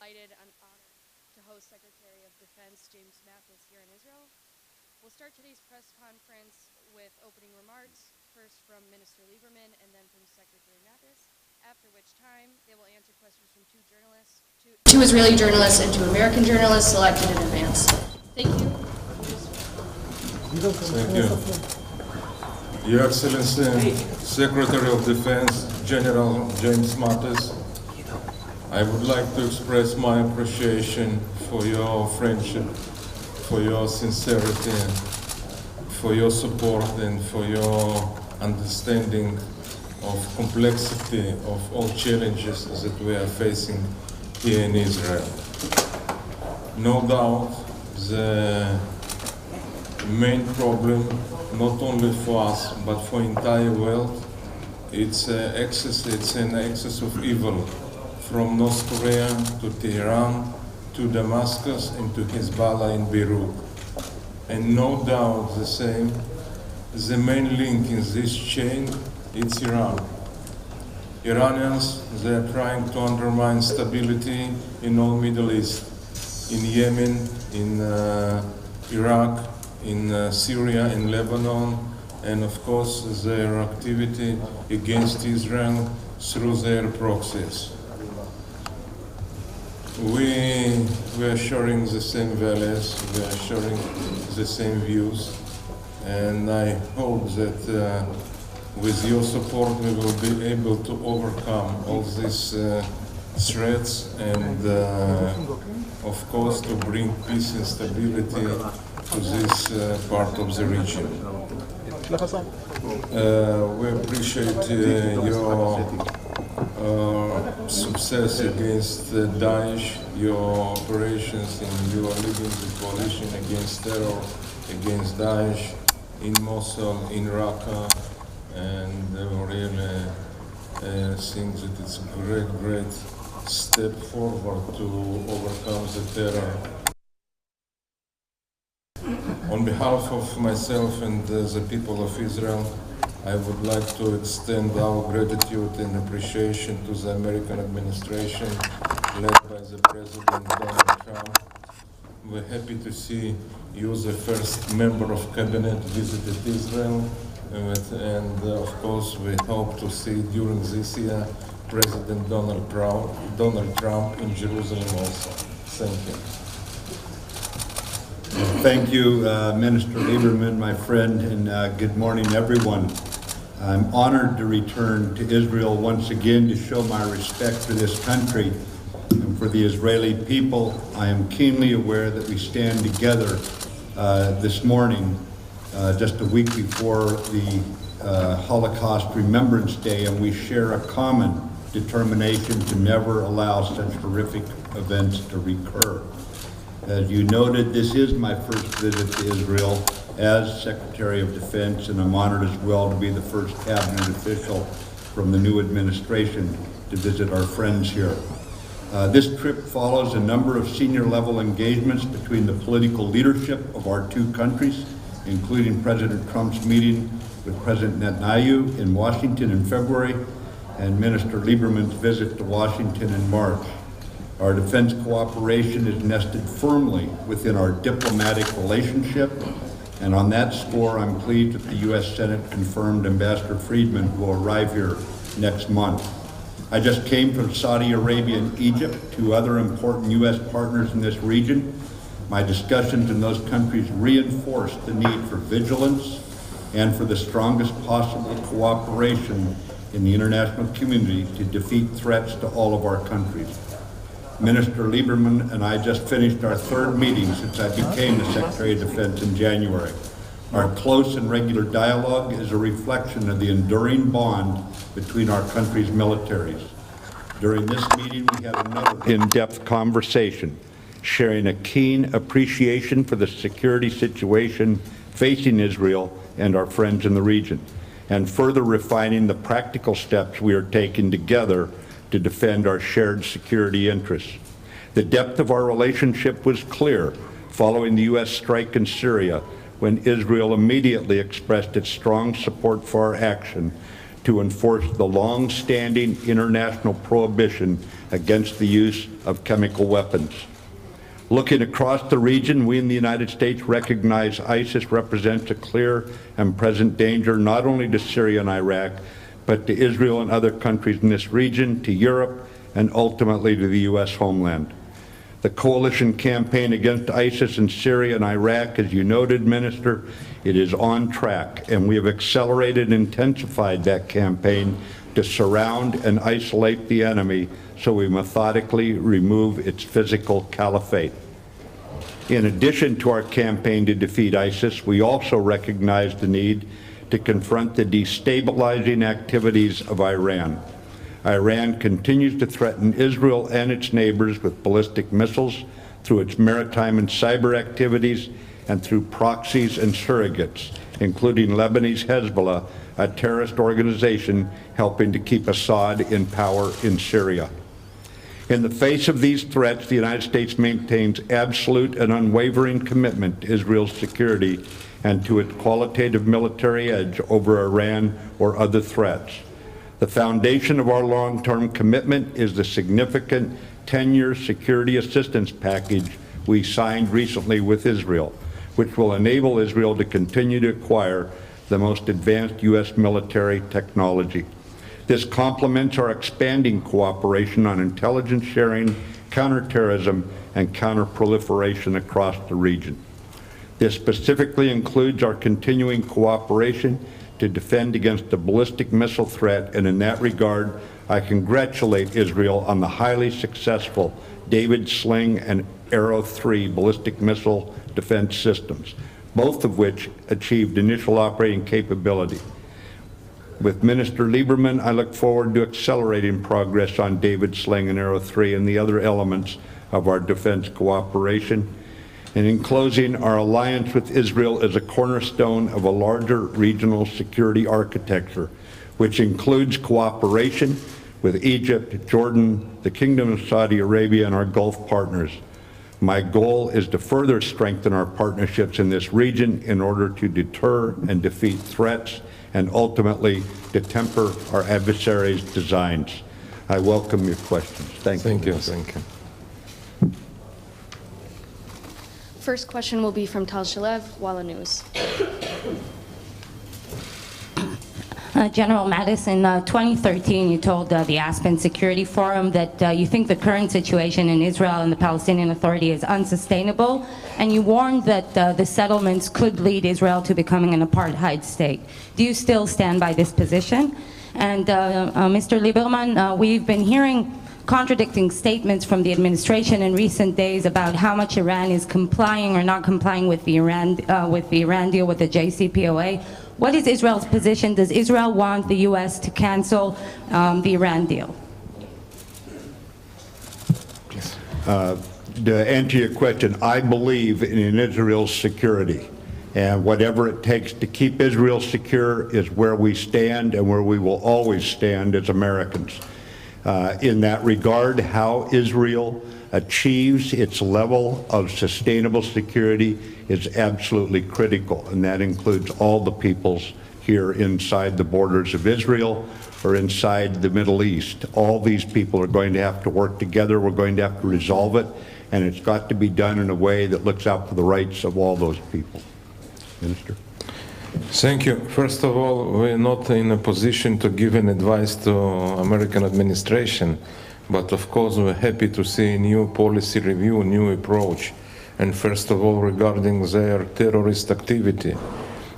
delighted and honored to host Secretary of Defense James Mattis here in Israel. We'll start today's press conference with opening remarks, first from Minister Lieberman and then from Secretary Mattis, after which time they will answer questions from two Israeli journalists and two American journalists selected in advance. Thank you. Thank you. Your Excellency, Secretary of Defense, General James Mattis, I would like to express my appreciation for your friendship, for your sincerity, for your support, and for your understanding of complexity of all challenges that we are facing here in Israel. No doubt, the main problem, not only for us, but for entire world, it's an excess of evil from North Korea to Tehran to Damascus and to Hezbollah in Beirut. And no doubt the main link in this chain, it's Iran. Iranians, they are trying to undermine stability in all Middle East, in Yemen, in Iraq, in Syria, in Lebanon, and of course their activity against Israel through their proxies. We are sharing the same values, we are sharing the same views, and I hope that with your support we will be able to overcome all these threats and of course to bring peace and stability to this part of the region. We appreciate your success against Daesh, your operations, and you are leading the coalition against terror, against Daesh in Mosul, in Raqqa, and we really think that it's a great step forward to overcome the terror. On behalf of myself and the people of Israel, I would like to extend our gratitude and appreciation to the American administration led by the President Donald Trump. We're happy to see you, the first member of cabinet, visited Israel, and of course we hope to see during this year President Donald Trump in Jerusalem also. Thank you. Thank you, Minister Lieberman, my friend, and good morning, everyone. I'm honored to return to Israel once again to show my respect for this country and for the Israeli people. I am keenly aware that we stand together this morning, just a week before the Holocaust Remembrance Day, and we share a common determination to never allow such horrific events to recur. As you noted, this is my first visit to Israel as Secretary of Defense, and I'm honored as well to be the first cabinet official from the new administration to visit our friends here. This trip follows a number of senior level engagements between the political leadership of our two countries, including President Trump's meeting with President Netanyahu in Washington in February and Minister Lieberman's visit to Washington in March. Our defense cooperation is nested firmly within our diplomatic relationship, and on that score, I'm pleased that the U.S. Senate confirmed Ambassador Friedman, who will arrive here next month. I just came from Saudi Arabia and Egypt, two other important U.S. partners in this region. My discussions in those countries reinforced the need for vigilance and for the strongest possible cooperation in the international community to defeat threats to all of our countries. Minister Lieberman and I just finished our third meeting since I became the Secretary of Defense in January. Our close and regular dialogue is a reflection of the enduring bond between our country's militaries. During this meeting, we had another in-depth conversation, sharing a keen appreciation for the security situation facing Israel and our friends in the region, and further refining the practical steps we are taking together to defend our shared security interests. The depth of our relationship was clear following the U.S. strike in Syria, when Israel immediately expressed its strong support for our action to enforce the long-standing international prohibition against the use of chemical weapons. Looking across the region, we in the United States recognize ISIS represents a clear and present danger not only to Syria and Iraq, but to Israel and other countries in this region, to Europe, and ultimately to the U.S. homeland. The coalition campaign against ISIS in Syria and Iraq, as you noted, Minister, it is on track, and we have accelerated and intensified that campaign to surround and isolate the enemy so we methodically remove its physical caliphate. In addition to our campaign to defeat ISIS, we also recognize the need to confront the destabilizing activities of Iran. Iran continues to threaten Israel and its neighbors with ballistic missiles through its maritime and cyber activities and through proxies and surrogates, including Lebanese Hezbollah, a terrorist organization helping to keep Assad in power in Syria. In the face of these threats, the United States maintains absolute and unwavering commitment to Israel's security and to its qualitative military edge over Iran or other threats. The foundation of our long-term commitment is the significant 10-year security assistance package we signed recently with Israel, which will enable Israel to continue to acquire the most advanced U.S. military technology. This complements our expanding cooperation on intelligence sharing, counterterrorism, and counterproliferation across the region. This specifically includes our continuing cooperation to defend against the ballistic missile threat, and in that regard, I congratulate Israel on the highly successful David Sling and Arrow 3 ballistic missile defense systems, both of which achieved initial operating capability. With Minister Lieberman, I look forward to accelerating progress on David Sling and Arrow 3 and the other elements of our defense cooperation. And in closing, our alliance with Israel is a cornerstone of a larger regional security architecture, which includes cooperation with Egypt, Jordan, the Kingdom of Saudi Arabia, and our Gulf partners. My goal is to further strengthen our partnerships in this region in order to deter and defeat threats and ultimately to temper our adversaries' designs. I welcome your questions. Thank you. Thank you. First question will be from Tal Shalev, Walla News. General Mattis, in 2013, you told the Aspen Security Forum that you think the current situation in Israel and the Palestinian Authority is unsustainable, and you warned that the settlements could lead Israel to becoming an apartheid state. Do you still stand by this position? And Mr. Lieberman, we've been hearing contradicting statements from the administration in recent days about how much Iran is complying or not complying with the Iran deal with the JCPOA. What is Israel's position? Does Israel want the U.S. to cancel the Iran deal? To answer your question, I believe in Israel's security. And whatever it takes to keep Israel secure is where we stand and where we will always stand as Americans. In that regard, how Israel achieves its level of sustainable security is absolutely critical, and that includes all the peoples here inside the borders of Israel or inside the Middle East. All these people are going to have to work together. We're going to have to resolve it, and it's got to be done in a way that looks out for the rights of all those people. Minister. Thank you. First of all, we're not in a position to give an advice to American administration, but of course we're happy to see a new policy review, new approach. And first of all, regarding their terrorist activity,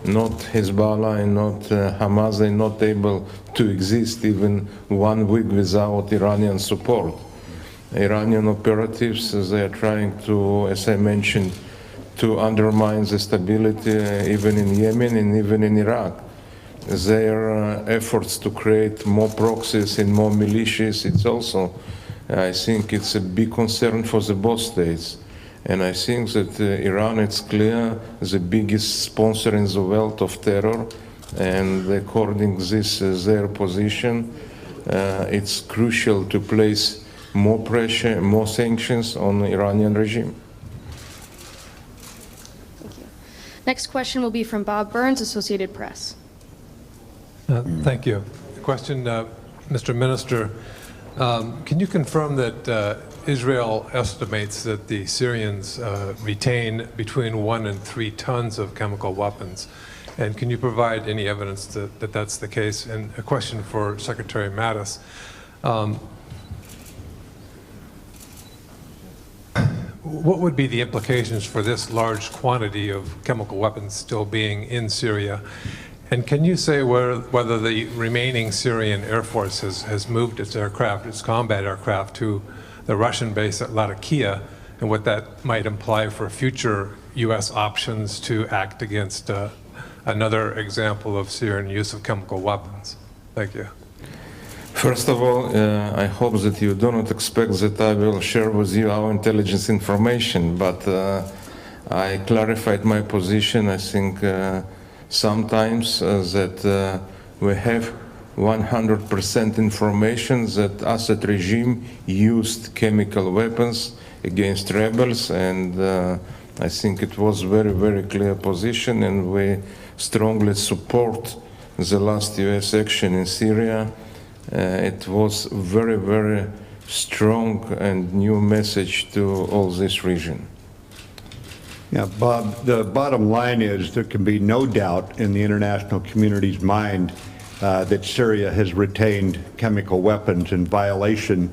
not Hezbollah and not Hamas, they're not able to exist even 1 week without Iranian support. Iranian operatives, they are trying to, as I mentioned, to undermine the stability even in Yemen and even in Iraq. Their efforts to create more proxies and more militias, it's also, I think it's a big concern for the both states. And I think that Iran, it's clear, the biggest sponsor in the world of terror, and according to this, their position, it's crucial to place more pressure, more sanctions on the Iranian regime. Next question will be from Bob Burns, Associated Press. Thank you. question. Mr. Minister, can you confirm that Israel estimates that the Syrians retain between 1 and 3 tons of chemical weapons? And can you provide any evidence that that's the case? And a question for Secretary Mattis. What would be the implications for this large quantity of chemical weapons still being in Syria? And can you say whether the remaining Syrian Air Force has moved its aircraft, its combat aircraft, to the Russian base at Latakia, and what that might imply for future U.S. options to act against another example of Syrian use of chemical weapons? Thank you. First of all, I hope that you do not expect that I will share with you our intelligence information, but I clarified my position. I think sometimes that we have 100% information that Assad regime used chemical weapons against rebels, and I think it was very, very clear position, and we strongly support the last US action in Syria. It was very, very strong and new message to all this region. Yeah, Bob, the bottom line is there can be no doubt in the international community's mind that Syria has retained chemical weapons in violation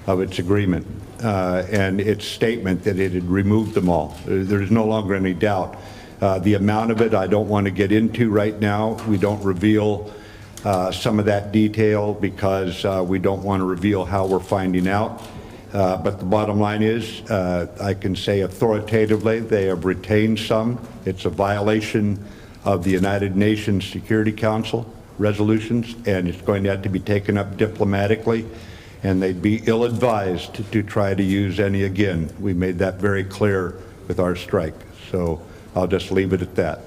of its agreement and its statement that it had removed them all. There's no longer any doubt. The amount of it I don't want to get into right now. We don't reveal some of that detail because we don't want to reveal how we're finding out. But the bottom line is, I can say authoritatively, they have retained some. It's a violation of the United Nations Security Council resolutions, and it's going to have to be taken up diplomatically, and they'd be ill-advised to try to use any again. We made that very clear with our strike. So I'll just leave it at that.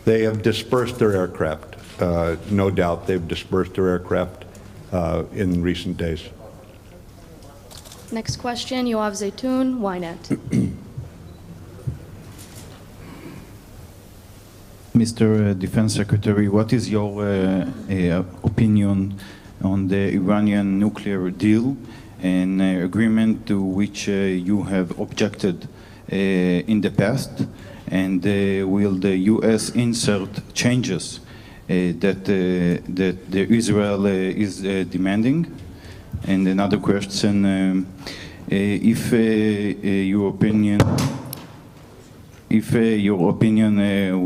They have dispersed their aircraft. No doubt they've dispersed their aircraft in recent days. Next question, Yoav Zaytoun, Ynet. Mr. Defense Secretary, what is your opinion on the Iranian nuclear deal and agreement to which you have objected in the past? And will the U.S. insert changes that Israel is demanding? And another question, if your opinion,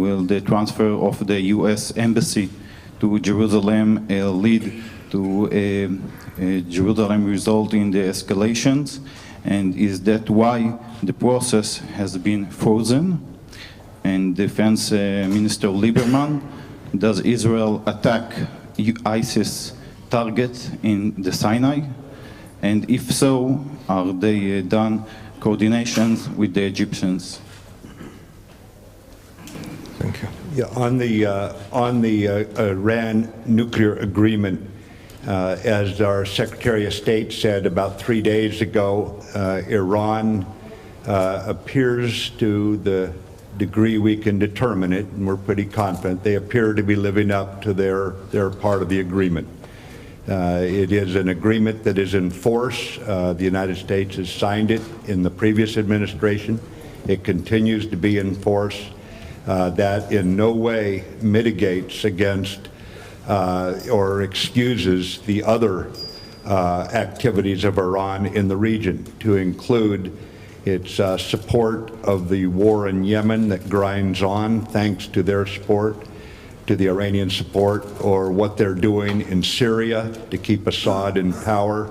will the transfer of the U.S. embassy to Jerusalem lead to Jerusalem result in the escalations? And is that why the process has been frozen? And Defense Minister Lieberman, does Israel attack ISIS targets in the Sinai? And if so, are they done coordinations with the Egyptians? Thank you. Yeah, on the Iran nuclear agreement, as our Secretary of State said about 3 days ago, Iran appears, to the degree we can determine it, and we're pretty confident, they appear to be living up to their part of the agreement. It is an agreement that is in force. The United States has signed it in the previous administration. It continues to be in force. That in no way mitigates against or excuses the other activities of Iran in the region, to include its support of the war in Yemen that grinds on thanks to their support, to the Iranian support, or what they're doing in Syria to keep Assad in power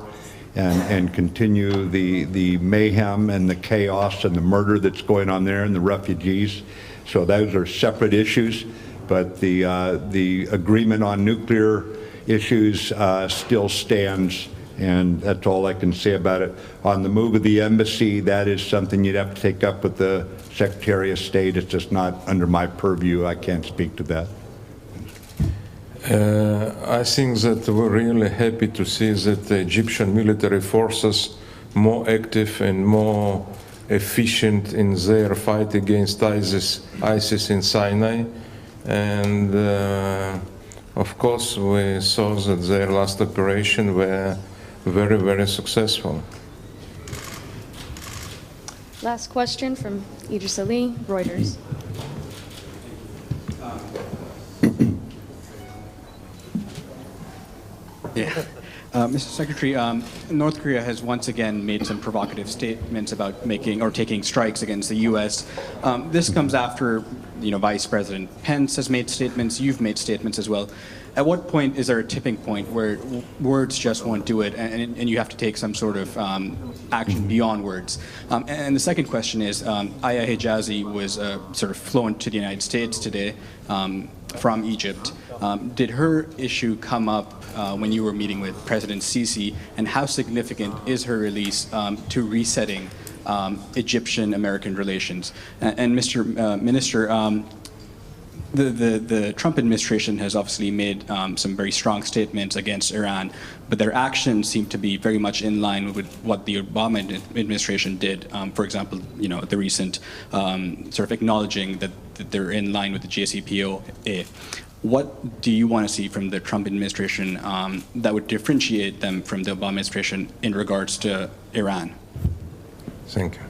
and continue the mayhem and the chaos and the murder that's going on there and the refugees. So those are separate issues, but the agreement on nuclear issues still stands, and that's all I can say about it. On the move of the embassy, that is something you'd have to take up with the Secretary of State. It's just not under my purview. I can't speak to that. I think that we're really happy to see that the Egyptian military forces more active and more efficient in their fight against ISIS in Sinai, and Of course, we saw that their last operation were very, very successful. Last question from Idris Ali, Reuters. Yeah. Mr. Secretary, North Korea has once again made some provocative statements about making or taking strikes against the U.S. This comes after, Vice President Pence has made statements. You've made statements as well. At what point is there a tipping point where words just won't do it, and you have to take some sort of action beyond words? And the second question is, Aya Hijazi was sort of flown to the United States today from Egypt. Did her issue come up when you were meeting with President Sisi, and how significant is her release to resetting Egyptian-American relations? And Mr. Minister, the Trump administration has obviously made some very strong statements against Iran, but their actions seem to be very much in line with what the Obama administration did. For example, the recent sort of acknowledging that they're in line with the JCPOA. What do you want to see from the Trump administration that would differentiate them from the Obama administration in regards to Iran? Thank you.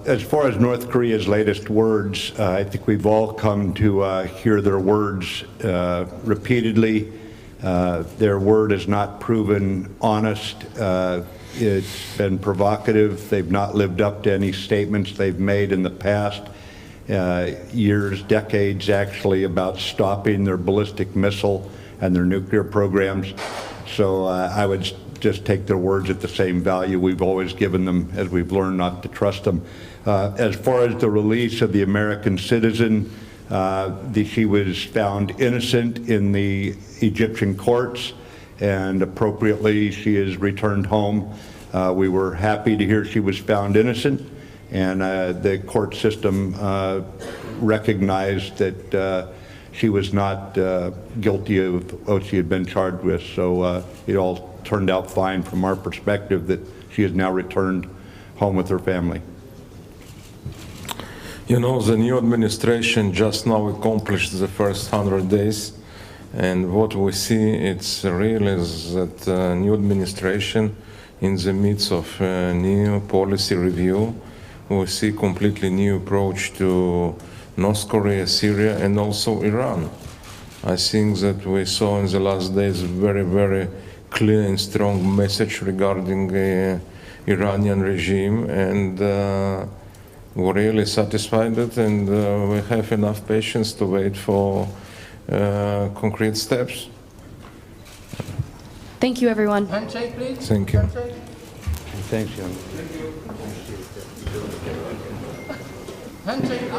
As far as North Korea's latest words, I think we've all come to hear their words repeatedly. Their word has not proven honest. It's been provocative. They've not lived up to any statements they've made in the past. Years, decades actually, about stopping their ballistic missile and their nuclear programs. So I would just take their words at the same value we've always given them, as we've learned not to trust them. As far as the release of the American citizen, she was found innocent in the Egyptian courts, and appropriately she is returned home. We were happy to hear she was found innocent, and the court system recognized that she was not guilty of what she had been charged with. So it all turned out fine from our perspective, that she has now returned home with her family. The new administration just now accomplished the first 100 days, and what we see, it's really that new administration in the midst of a new policy review. We see completely new approach to North Korea, Syria, and also Iran. I think that we saw in the last days a very, very clear and strong message regarding the Iranian regime, and we're really satisfied with it, and we have enough patience to wait for concrete steps. Thank you, everyone. Handshake, please. Thank you. Handshake. Thanks, Young. Handshake.